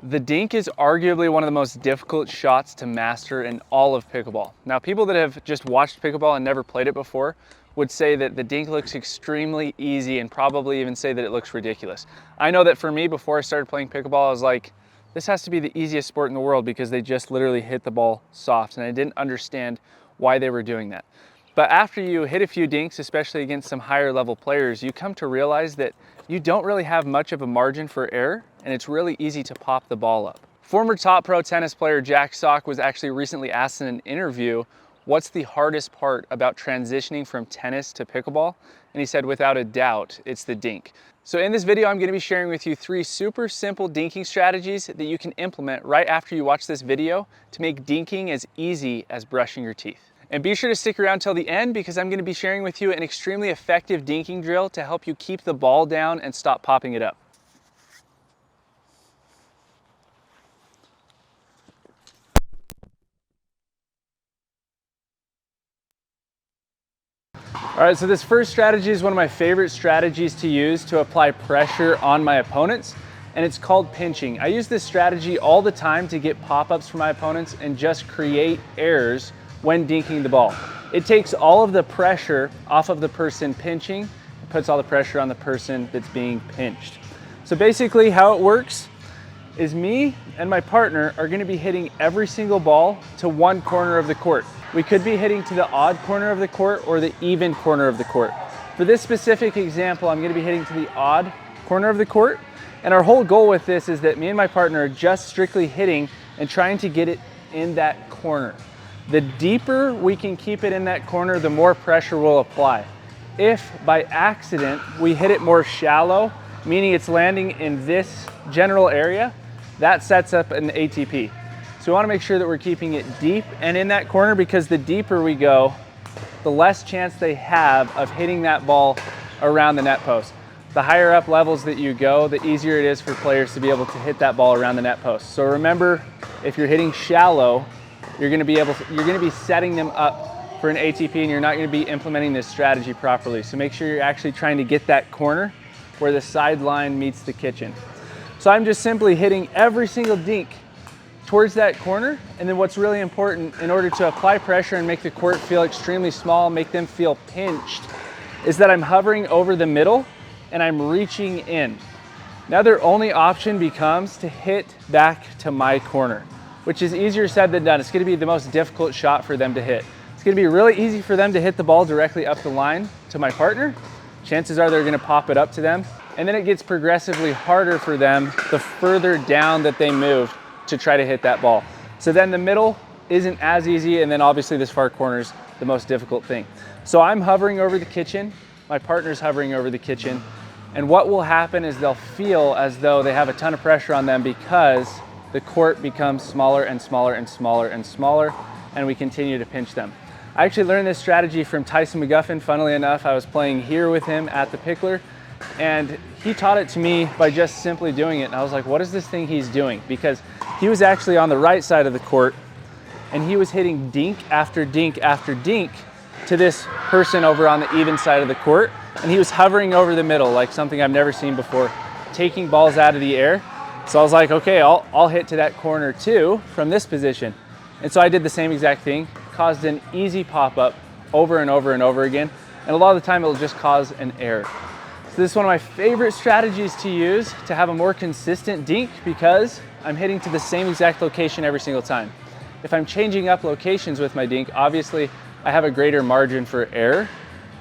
The dink is arguably one of the most difficult shots to master in all of pickleball. Now, people that have just watched pickleball and never played it before would say that the dink looks extremely easy and probably even say that it looks ridiculous. I know that for me, before I started playing pickleball, I was like, this has to be the easiest sport in the world because they just literally hit the ball soft, and I didn't understand why they were doing that. But after you hit a few dinks, especially against some higher level players, you come to realize that you don't really have much of a margin for error, and it's really easy to pop the ball up. Former top pro tennis player Jack Sock was actually recently asked in an interview, what's the hardest part about transitioning from tennis to pickleball? And he said, without a doubt, it's the dink. So in this video, I'm gonna be sharing with you 3 super simple dinking strategies that you can implement right after you watch this video to make dinking as easy as brushing your teeth. And be sure to stick around till the end because I'm going to be sharing with you an extremely effective dinking drill to help you keep the ball down and stop popping it up. All right, so this first strategy is one of my favorite strategies to use to apply pressure on my opponents, and it's called pinching. I use this strategy all the time to get pop-ups for my opponents and just create errors when dinking the ball. It takes all of the pressure off of the person pinching, and puts all the pressure on the person that's being pinched. So basically how it works is me and my partner are gonna be hitting every single ball to one corner of the court. We could be hitting to the odd corner of the court or the even corner of the court. For this specific example, I'm gonna be hitting to the odd corner of the court. And our whole goal with this is that me and my partner are just strictly hitting and trying to get it in that corner. The deeper we can keep it in that corner, the more pressure we'll apply. If by accident we hit it more shallow, meaning it's landing in this general area, that sets up an ATP. So we want to make sure that we're keeping it deep and in that corner, because the deeper we go, the less chance they have of hitting that ball around the net post. The higher up levels that you go, the easier it is for players to be able to hit that ball around the net post. So remember, if you're hitting shallow, you're going to be setting them up for an ATP, and you're not going to be implementing this strategy properly. So make sure you're actually trying to get that corner where the sideline meets the kitchen. So I'm just simply hitting every single dink towards that corner. And then what's really important in order to apply pressure and make the court feel extremely small, make them feel pinched, is that I'm hovering over the middle and I'm reaching in. Now their only option becomes to hit back to my corner, which is easier said than done. It's gonna be the most difficult shot for them to hit. It's gonna be really easy for them to hit the ball directly up the line to my partner. Chances are they're gonna pop it up to them. And then it gets progressively harder for them the further down that they move to try to hit that ball. So then the middle isn't as easy, and then obviously this far corner is the most difficult thing. So I'm hovering over the kitchen, my partner's hovering over the kitchen, and what will happen is they'll feel as though they have a ton of pressure on them because the court becomes smaller and smaller and smaller and smaller, and we continue to pinch them. I actually learned this strategy from Tyson McGuffin. Funnily enough, I was playing here with him at the Pickler, and he taught it to me by just simply doing it. And I was like, what is this thing he's doing? Because he was actually on the right side of the court, and he was hitting dink after dink after dink to this person over on the even side of the court, and he was hovering over the middle like something I've never seen before, taking balls out of the air. So I was like, okay, I'll hit to that corner too from this position. And so I did the same exact thing, caused an easy pop-up over and over and over again. And a lot of the time it'll just cause an error. So this is one of my favorite strategies to use to have a more consistent dink, because I'm hitting to the same exact location every single time. If I'm changing up locations with my dink, obviously I have a greater margin for error.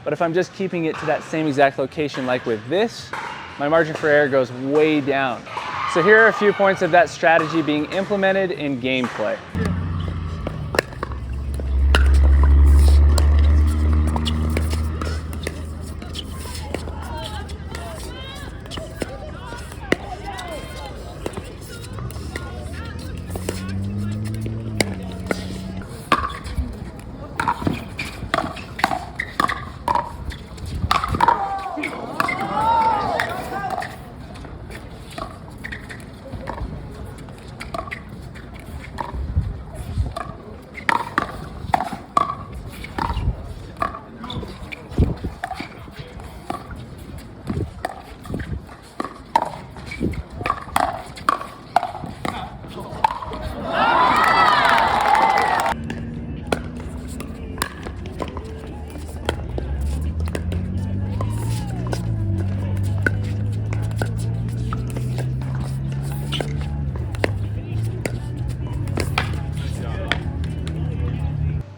But if I'm just keeping it to that same exact location like with this, my margin for error goes way down. So here are a few points of that strategy being implemented in gameplay.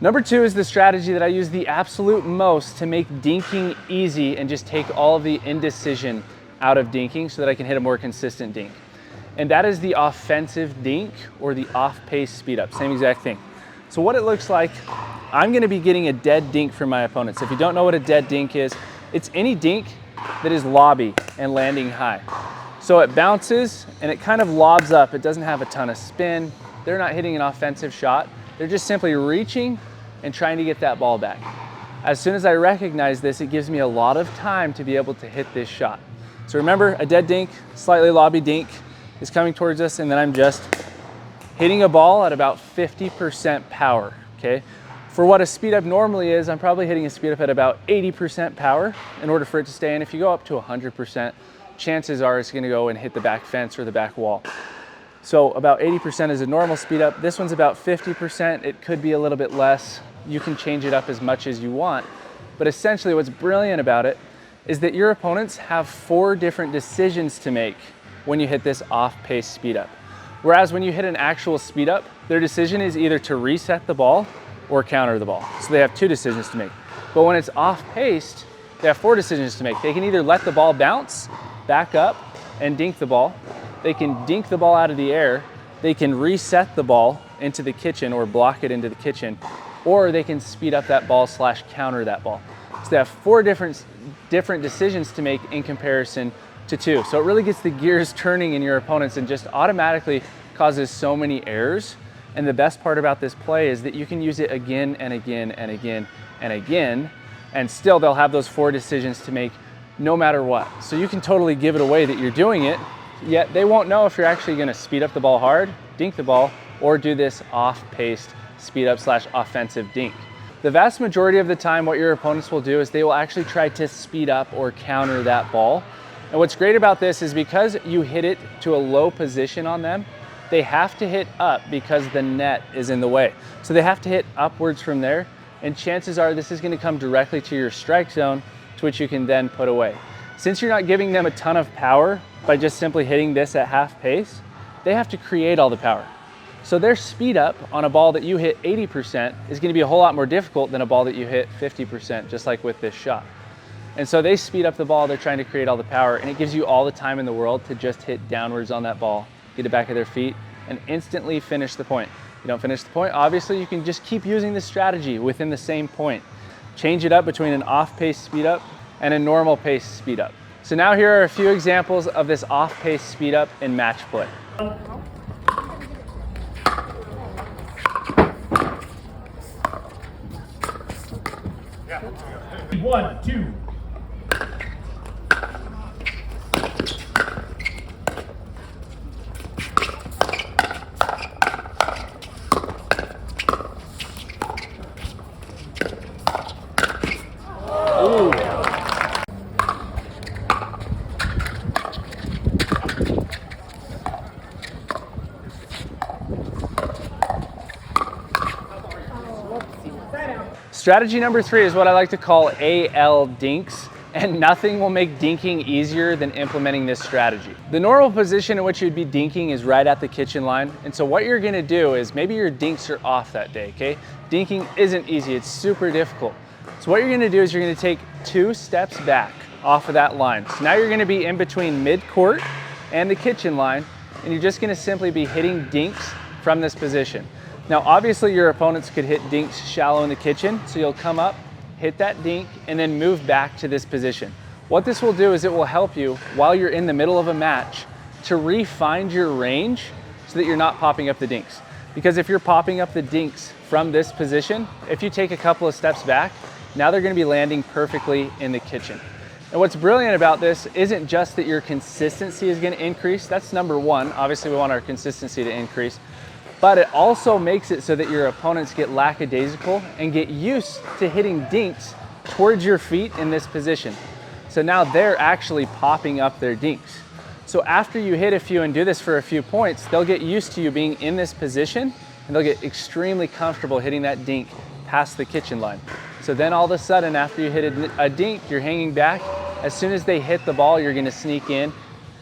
Number 2 is the strategy that I use the absolute most to make dinking easy and just take all of the indecision out of dinking so that I can hit a more consistent dink. And that is the offensive dink or the off-pace speed up, same exact thing. So what it looks like, I'm gonna be getting a dead dink from my opponents. If you don't know what a dead dink is, it's any dink that is lobby and landing high. So it bounces and it kind of lobs up. It doesn't have a ton of spin. They're not hitting an offensive shot. They're just simply reaching and trying to get that ball back. As soon as I recognize this, it gives me a lot of time to be able to hit this shot. So remember, a dead dink, slightly lobby dink is coming towards us, and then I'm just hitting a ball at about 50% power, okay? For what a speed up normally is, I'm probably hitting a speed up at about 80% power in order for it to stay in. If you go up to 100%, chances are it's gonna go and hit the back fence or the back wall. So about 80% is a normal speed up. This one's about 50%. It could be a little bit less. You can change it up as much as you want. But essentially what's brilliant about it is that your opponents have 4 different decisions to make when you hit this off-pace speed up. Whereas when you hit an actual speed up, their decision is either to reset the ball or counter the ball. So they have 2 decisions to make. But when it's off-paced, they have 4 decisions to make. They can either let the ball bounce, back up, and dink the ball. They can dink the ball out of the air, they can reset the ball into the kitchen or block it into the kitchen, or they can speed up that ball / counter that ball. So they have 4 different decisions to make in comparison to 2. So it really gets the gears turning in your opponents and just automatically causes so many errors. And the best part about this play is that you can use it again and again and again and again, and still they'll have those 4 decisions to make no matter what. So you can totally give it away that you're doing it, yet they won't know if you're actually gonna speed up the ball hard, dink the ball, or do this off-paced speed up / offensive dink. The vast majority of the time, what your opponents will do is they will actually try to speed up or counter that ball. And what's great about this is because you hit it to a low position on them, they have to hit up because the net is in the way. So they have to hit upwards from there, and chances are this is gonna come directly to your strike zone, to which you can then put away. Since you're not giving them a ton of power by just simply hitting this at half pace, they have to create all the power. So their speed up on a ball that you hit 80% is gonna be a whole lot more difficult than a ball that you hit 50%, just like with this shot. And so they speed up the ball, they're trying to create all the power, and it gives you all the time in the world to just hit downwards on that ball, get it back of their feet, and instantly finish the point. If you don't finish the point, obviously you can just keep using this strategy within the same point. Change it up between an off-pace speed up and a normal pace speed up. So now here are a few examples of this off-pace speed up in match play. 1, 2. Strategy number 3 is what I like to call AL dinks, and nothing will make dinking easier than implementing this strategy. The normal position in which you'd be dinking is right at the kitchen line, and so what you're gonna do is maybe your dinks are off that day, okay? Dinking isn't easy, it's super difficult. So what you're gonna do is you're gonna take 2 steps back off of that line. So now you're gonna be in between mid-court and the kitchen line, and you're just gonna simply be hitting dinks from this position. Now, obviously your opponents could hit dinks shallow in the kitchen, so you'll come up, hit that dink, and then move back to this position. What this will do is it will help you while you're in the middle of a match to re-find your range so that you're not popping up the dinks. Because if you're popping up the dinks from this position, if you take a couple of steps back, now they're gonna be landing perfectly in the kitchen. And what's brilliant about this isn't just that your consistency is gonna increase, that's number 1. Obviously we want our consistency to increase, but it also makes it so that your opponents get lackadaisical and get used to hitting dinks towards your feet in this position. So now they're actually popping up their dinks. So after you hit a few and do this for a few points, they'll get used to you being in this position and they'll get extremely comfortable hitting that dink past the kitchen line. So then all of a sudden, after you hit a dink, you're hanging back. As soon as they hit the ball, you're gonna sneak in,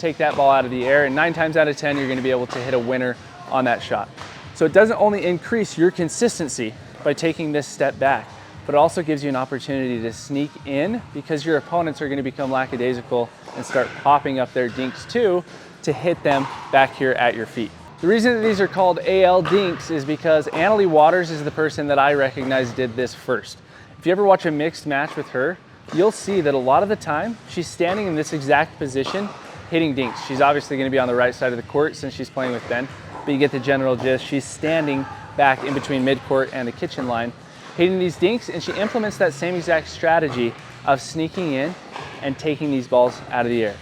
take that ball out of the air, and 9 times out of 10, you're gonna be able to hit a winner on that shot. So it doesn't only increase your consistency, by taking this step back, but it also gives you an opportunity to sneak in because your opponents are going to become lackadaisical and start popping up their dinks too to hit them back here at your feet. The reason that these are called AL dinks is because Annalie Waters is the person that I recognize did this first. If you ever watch a mixed match with her, you'll see that a lot of the time she's standing in this exact position hitting dinks. She's obviously going to be on the right side of the court since she's playing with Ben, but you get the general gist. She's standing back in between midcourt and the kitchen line hitting these dinks, and she implements that same exact strategy of sneaking in and taking these balls out of the air.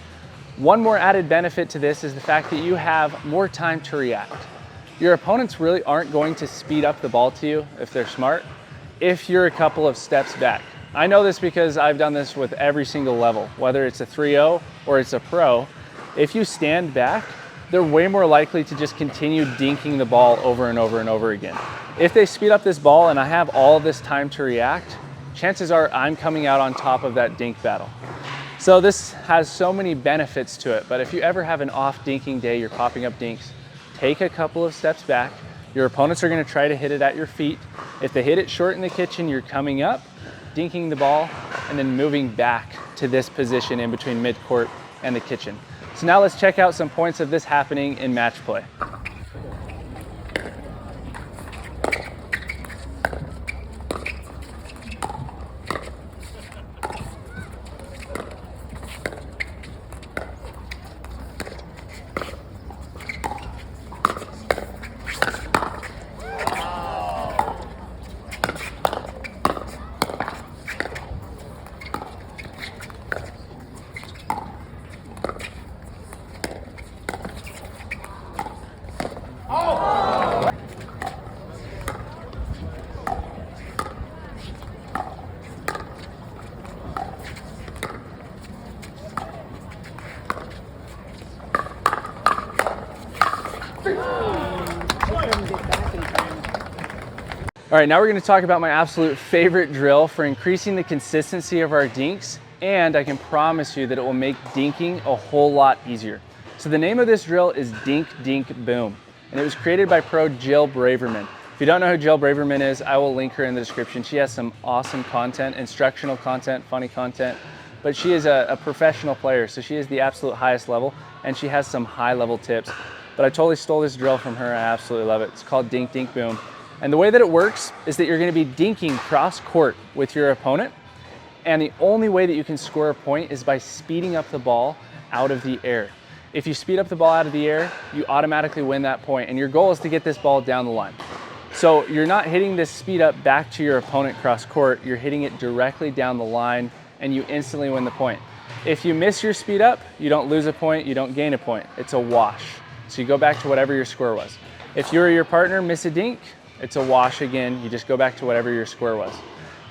One more added benefit to this is the fact that you have more time to react. Your opponents really aren't going to speed up the ball to you if they're smart, if you're a couple of steps back. I know this because I've done this with every single level, whether it's a 3-0 or it's a pro. If you stand back, they're way more likely to just continue dinking the ball over and over and over again. If they speed up this ball and I have all this time to react, chances are I'm coming out on top of that dink battle. So this has so many benefits to it, but if you ever have an off dinking day, you're popping up dinks, take a couple of steps back. Your opponents are gonna try to hit it at your feet. If they hit it short in the kitchen, you're coming up, dinking the ball, and then moving back to this position in between midcourt and the kitchen. So now let's check out some points of this happening in match play. All right, now we're gonna talk about my absolute favorite drill for increasing the consistency of our dinks, and I can promise you that it will make dinking a whole lot easier. So the name of this drill is Dink, Dink, Boom, and it was created by pro Jill Braverman. If you don't know who Jill Braverman is, I will link her in the description. She has some awesome content, instructional content, funny content, but she is a professional player, so she is the absolute highest level, and she has some high level tips. But I totally stole this drill from her, and I absolutely love it. It's called Dink, Dink, Boom. And the way that it works is that you're gonna be dinking cross court with your opponent, and the only way that you can score a point is by speeding up the ball out of the air. If you speed up the ball out of the air, you automatically win that point, and your goal is to get this ball down the line. So you're not hitting this speed up back to your opponent cross court, you're hitting it directly down the line, and you instantly win the point. If you miss your speed up, you don't lose a point, you don't gain a point. It's a wash. So you go back to whatever your score was. If you or your partner miss a dink, it's a wash again. You just go back to whatever your score was.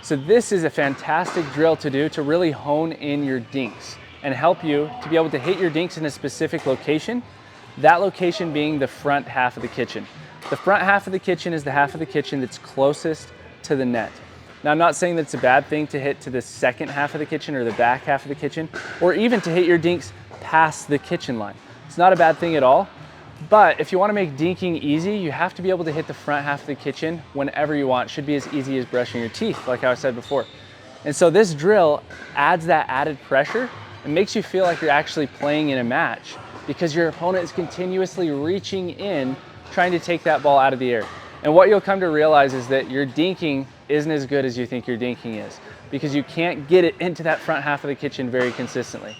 So this is a fantastic drill to do to really hone in your dinks and help you to be able to hit your dinks in a specific location, that location being the front half of the kitchen. The front half of the kitchen is the half of the kitchen that's closest to the net. Now, I'm not saying that it's a bad thing to hit to the second half of the kitchen or the back half of the kitchen, or even to hit your dinks past the kitchen line. It's not a bad thing at all. But if you want to make dinking easy, you have to be able to hit the front half of the kitchen whenever you want. It should be as easy as brushing your teeth, like I said before. And so this drill adds that added pressure and makes you feel like you're actually playing in a match because your opponent is continuously reaching in, trying to take that ball out of the air. And what you'll come to realize is that your dinking isn't as good as you think your dinking is because you can't get it into that front half of the kitchen very consistently.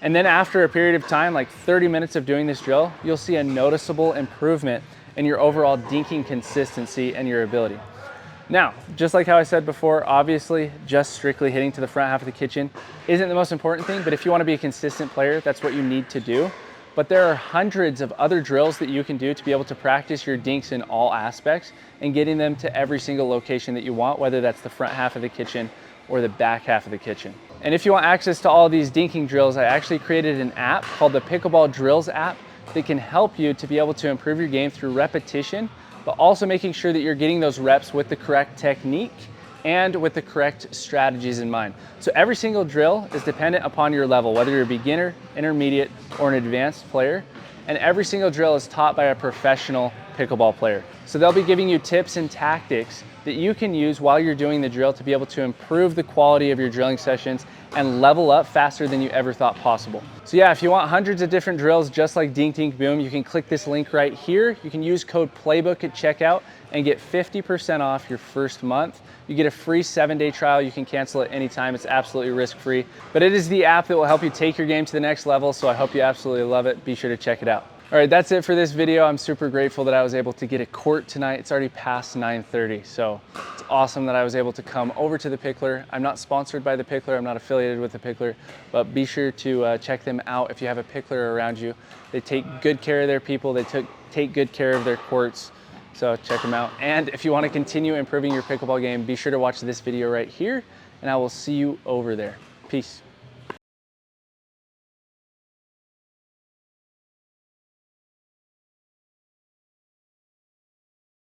And then after a period of time, like 30 minutes of doing this drill, you'll see a noticeable improvement in your overall dinking consistency and your ability. Now, just like how I said before, obviously just strictly hitting to the front half of the kitchen isn't the most important thing, but if you want to be a consistent player, that's what you need to do. But there are hundreds of other drills that you can do to be able to practice your dinks in all aspects and getting them to every single location that you want, whether that's the front half of the kitchen or the back half of the kitchen. And if you want access to all these dinking drills, I actually created an app called the Pickleball Drills app that can help you to be able to improve your game through repetition, but also making sure that you're getting those reps with the correct technique and with the correct strategies in mind. So every single drill is dependent upon your level, whether you're a beginner, intermediate, or an advanced player. And every single drill is taught by a professional pickleball player. So they'll be giving you tips and tactics that you can use while you're doing the drill to be able to improve the quality of your drilling sessions and level up faster than you ever thought possible. So yeah, if you want hundreds of different drills just like Dink Dink Boom, you can click this link right here. You can use code Playbook at checkout and get 50% off your first month. You get a free 7-day trial. You can cancel it anytime. It's absolutely risk-free. But it is the app that will help you take your game to the next level, so I hope you absolutely love it. Be sure to check it out. All right, that's it for this video. I'm super grateful that I was able to get a court tonight. It's already past 9:30, so it's awesome that I was able to come over to the Pickler. I'm not sponsored by the Pickler. I'm not affiliated with the Pickler, but be sure to check them out if you have a Pickler around you. They take good care of their people. They take good care of their courts, so check them out. And if you want to continue improving your pickleball game, be sure to watch this video right here, and I will see you over there. Peace.